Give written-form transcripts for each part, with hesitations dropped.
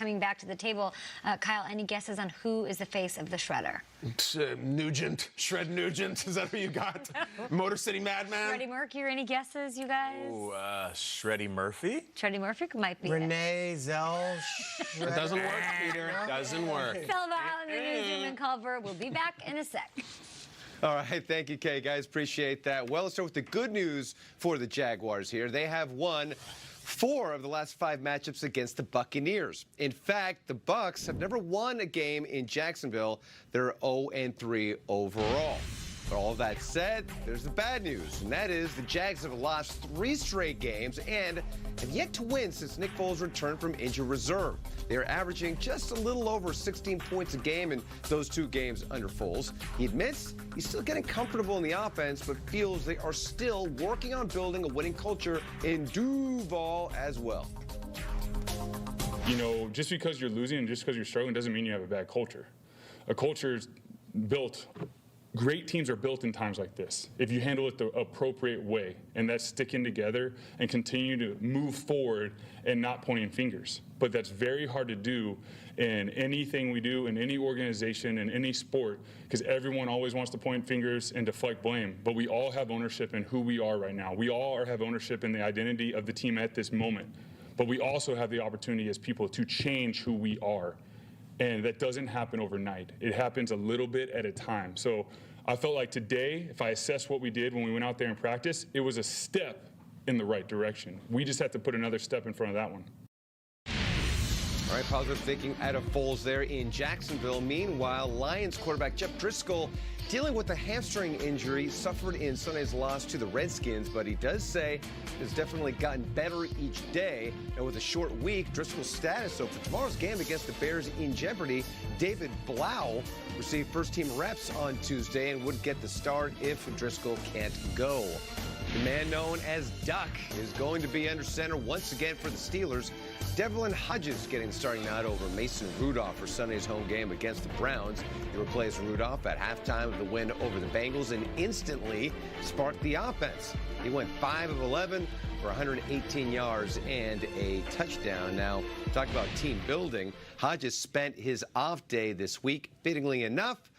coming back to the table. Kyle, any guesses on who is the face of the Shredder? Nugent. Shred Nugent. Is that who you got? Motor City Madman? Freddie Mercury, any guesses, you guys? Ooh, Shreddy Murphy? Shreddy Murphy might be Renee Zell. It doesn't work, Peter. Doesn't work. Selva out in the newsroom and Culver. We'll be back in a sec. All right, thank you, Kay, guys. Appreciate that. Well, let's start with the good news for the Jaguars here. They have won 4 of the last 5 matchups against the Buccaneers. In fact, the Bucs have never won a game in Jacksonville. They're 0-3 overall. But all of that said, there's the bad news, and that is the Jags have lost 3 straight games and have yet to win since Nick Foles returned from injured reserve. They are averaging just a little over 16 points a game in those 2 games under Foles. He admits he's still getting comfortable in the offense, but feels they are still working on building a winning culture in Duval as well. You know, just because you're losing and just because you're struggling doesn't mean you have a bad culture. A culture is built. Great teams are built in times like this. If you handle it the appropriate way, and that's sticking together and continue to move forward and not pointing fingers. But that's very hard to do in anything we do, in any organization, in any sport, because everyone always wants to point fingers and deflect blame. But we all have ownership in who we are right now. We all have ownership in the identity of the team at this moment. But we also have the opportunity as people to change who we are. And that doesn't happen overnight. It happens a little bit at a time. So I felt like today, if I assess what we did when we went out there and practiced, it was a step in the right direction. We just have to put another step in front of that one. All right, positive thinking out of Foles there in Jacksonville. Meanwhile, Lions quarterback Jeff Driscoll dealing with a hamstring injury suffered in Sunday's loss to the Redskins, but he does say it's definitely gotten better each day. And with a short week, Driscoll's status, so for tomorrow's game against the Bears in jeopardy, David Blau received first-team reps on Tuesday and would get the start if Driscoll can't go. The man known as Duck is going to be under center once again for the Steelers. Devlin Hodges getting the starting nod over Mason Rudolph for Sunday's home game against the Browns. He replaced Rudolph at halftime of the win over the Bengals and instantly sparked the offense. He went 5 of 11 for 118 yards and a touchdown. Now, talk about team building. Hodges spent his off day this week, fittingly enough,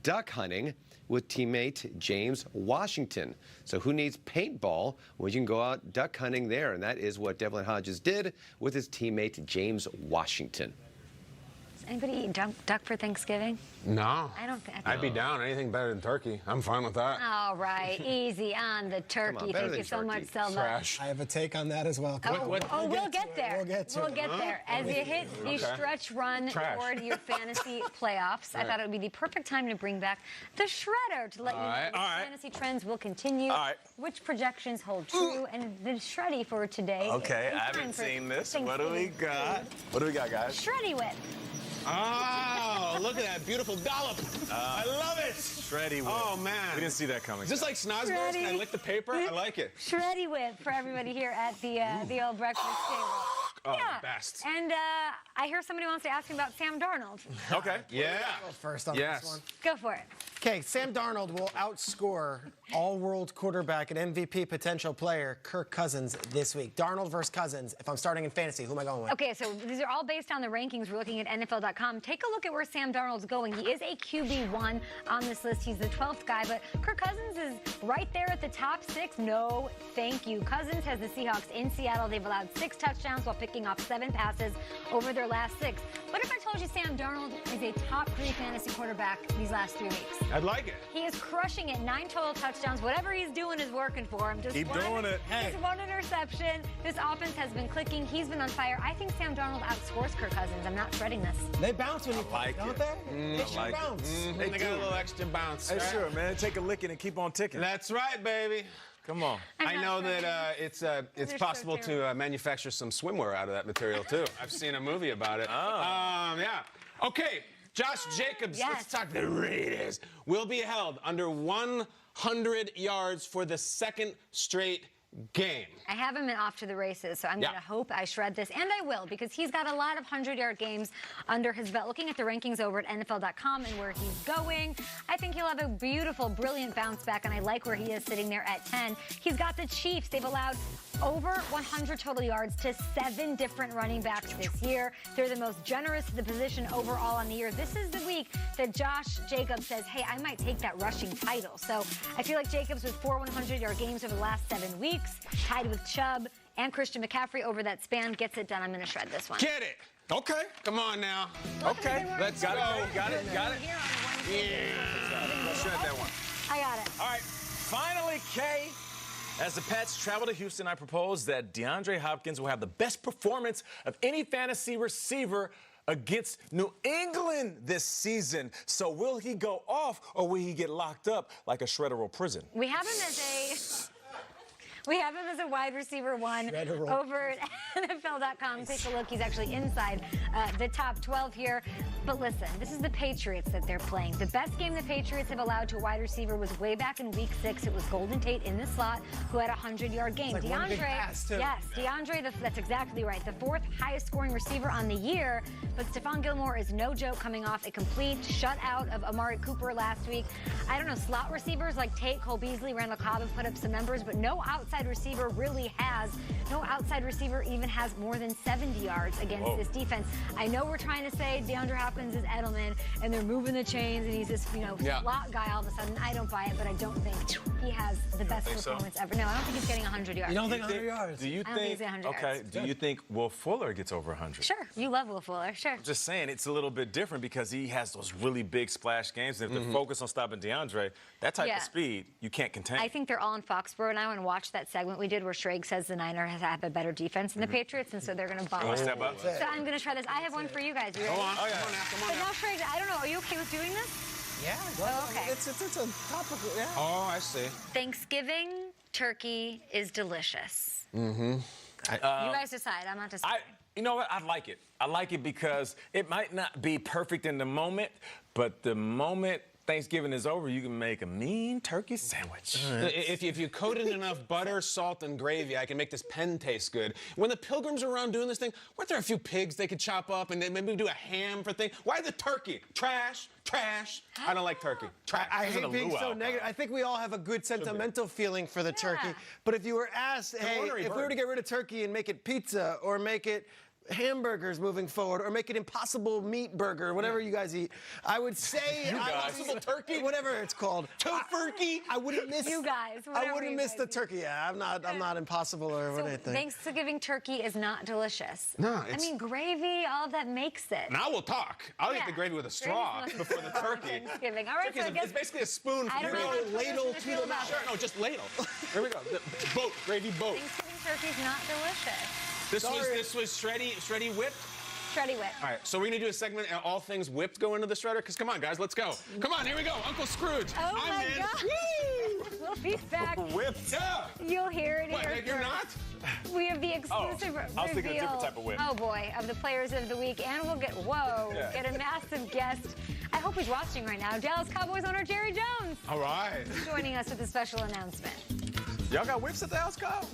duck hunting with teammate James Washington. So who needs paintball when you can go out duck hunting there? And that is what Devlin Hodges did with his teammate James Washington. Anybody eat duck for Thanksgiving? No. I don't think. I'd be down. Anything better than turkey. I'm fine with that. All right, easy on the turkey. Thank you so much, Selma. Trash. I have a take on that as well. We'll get there. We'll get there. As you hit the stretch run toward your fantasy playoffs, I thought it would be the perfect time to bring back the Shredder to let you know which fantasy trends will continue, which projections hold true, and the Shreddy for today. Okay, I haven't seen this. What do we got? What do we got, guys? Shreddy Whip. Oh, look at that beautiful dollop. I love it. Shreddy Whip. Oh, man. We didn't see that coming. Is this like Snozberries? Can I lick the paper? I like it. Shreddy Whip for everybody here at the old breakfast table. Oh, Yeah. the best. And I hear somebody wants to ask me about Sam Darnold. Okay. Yeah. Go first on this one. Go for it. Okay, Sam Darnold will outscore all-world quarterback and MVP potential player Kirk Cousins this week. Darnold versus Cousins. If I'm starting in fantasy, who am I going with? Okay, so these are all based on the rankings. We're looking at NFL.com. Take a look at where Sam Darnold's going. He is a QB1 on this list. He's the 12th guy, but Kirk Cousins is right there at the top 6. No, thank you. Cousins has the Seahawks in Seattle. They've allowed 6 touchdowns while picking off 7 passes over their last 6. What if I told you Sam Darnold is a top 3 fantasy quarterback these last 3 weeks? I'd like it. He is crushing it. 9 total touchdowns. Whatever he's doing is working for him. Keep doing it. Just 1 interception. This offense has been clicking. He's been on fire. I think Sam Darnold outscores Kirk Cousins. I'm not shredding this. They bounce when you play, like don't it. they? They should like it. bounce. They got a little extra bounce. Hey, right? sure, man. Take a licking and keep on ticking. That's right, baby. Come on. I know that it's They're possible so to manufacture some swimwear out of that material, too. I've seen a movie about it. Yeah. Okay, Josh Jacobs, Yes. let's talk the Raiders, will be held under 100 yards for the 2nd straight game. I have him off to the races, so I'm going to hope I shred this, and I will, because he's got a lot of 100-yard games under his belt. Looking at the rankings over at NFL.com and where he's going, I think he'll have a beautiful, brilliant bounce back, and I like where he is sitting there at 10. He's got the Chiefs. They've allowed over 100 total yards to 7 different running backs this year. They're the most generous to the position overall on the year. This is the week that Josh Jacobs says, hey, I might take that rushing title. So I feel like Jacobs with 4 100-yard games over the last 7 weeks, tied with Chubb and Christian McCaffrey over that span, gets it done. I'm going to shred this one. Get it. Okay. Come on now. Okay. Let's go. Got it. Yeah. Shred that one. I got it. All right. Finally, Kay. As the Pats travel to Houston, I propose that DeAndre Hopkins will have the best performance of any fantasy receiver against New England this season. So will he go off or will he get locked up like a Shredderable prison? We have him as a wide receiver 1 over at NFL.com. Take a look. He's actually inside the top 12 here. But listen, this is the Patriots that they're playing. The best game the Patriots have allowed to a wide receiver was way back in Week 6. It was Golden Tate in the slot who had a 100-yard game. Like one big pass, too. Yes, DeAndre, that's exactly right. The 4th highest scoring receiver on the year. But Stephon Gilmore is no joke, coming off a complete shutout of Amari Cooper last week. I don't know, slot receivers like Tate, Cole Beasley, Randall Cobb have put up some numbers, but no outside receiver even has more than 70 yards against this defense. I know we're trying to say DeAndre Hopkins is Edelman and they're moving the chains and he's this, slot guy all of a sudden. I don't buy it, but I don't think he has the best performance ever. No, I don't think he's getting 100 yards. You don't think 100 yards? Do you I don't think he's at 100 okay, yards. do you think Will Fuller gets over 100? Sure, you love Will Fuller, sure. Just saying, it's a little bit different because he has those really big splash games. And if they're focused on stopping DeAndre, that type of speed, you can't contain. I think they're all in Foxborough now and watch that segment we did where Schrag says the Niners have a better defense than the Patriots, and so they're going to bomb us. Step up. So I'm going to try this. I have one for you guys. You ready? Go on. Oh, yeah. Come on But now. now, Schrag, I don't know. Are you okay with doing this? Yeah. Oh, okay. It's a topical, yeah. Oh, I see. Thanksgiving turkey is delicious. You guys decide. I'm not deciding. You know what? I like it. I like it because it might not be perfect in the moment, but the moment Thanksgiving is over, you can make a mean turkey sandwich. If you coat it in enough butter, salt, and gravy, I can make this pen taste good. When the Pilgrims were around doing this thing, weren't there a few pigs they could chop up and then maybe do a ham for thing? Why the turkey? Trash. I don't like turkey. Trash. I hate being so negative. I think we all have a good sentimental feeling for the turkey. But if you were asked, hey, if we were to get rid of turkey and make it pizza or make it hamburgers moving forward or make it Impossible Meat Burger, whatever you guys eat, I would say Impossible Turkey? whatever it's called. Tofurkey? I wouldn't miss You guys, I whatever wouldn't you miss guys the eat. turkey. Yeah, I'm not Impossible or So anything. Thanksgiving turkey is not delicious. No, I mean, gravy, all of that makes it. Now we'll talk. I'll eat Yeah. the gravy with a straw Gravy's before the turkey. Thanksgiving. All right, so I guess It's basically a spoon. I don't know how ladle to feel about Sure, it. no, just ladle. Here we go. The boat, gravy boat. Thanksgiving turkey's not delicious. This was shreddy whipped. Shreddy whip. All right, so we're gonna do a segment and all things whipped go into the shredder. Cause come on, guys, let's go. Come on, here we go. Uncle Scrooge. Oh I'm my in. God. Woo! We'll be back. Whipped. Yeah. You'll hear it What? here You're first. not? We have the exclusive I was thinking a reveal. different type of whip. Oh boy, of the players of the week, and we'll get get a massive guest. I hope he's watching right now. Dallas Cowboys owner Jerry Jones All right. joining us with a special announcement. Y'all got whips at the house, Kyle?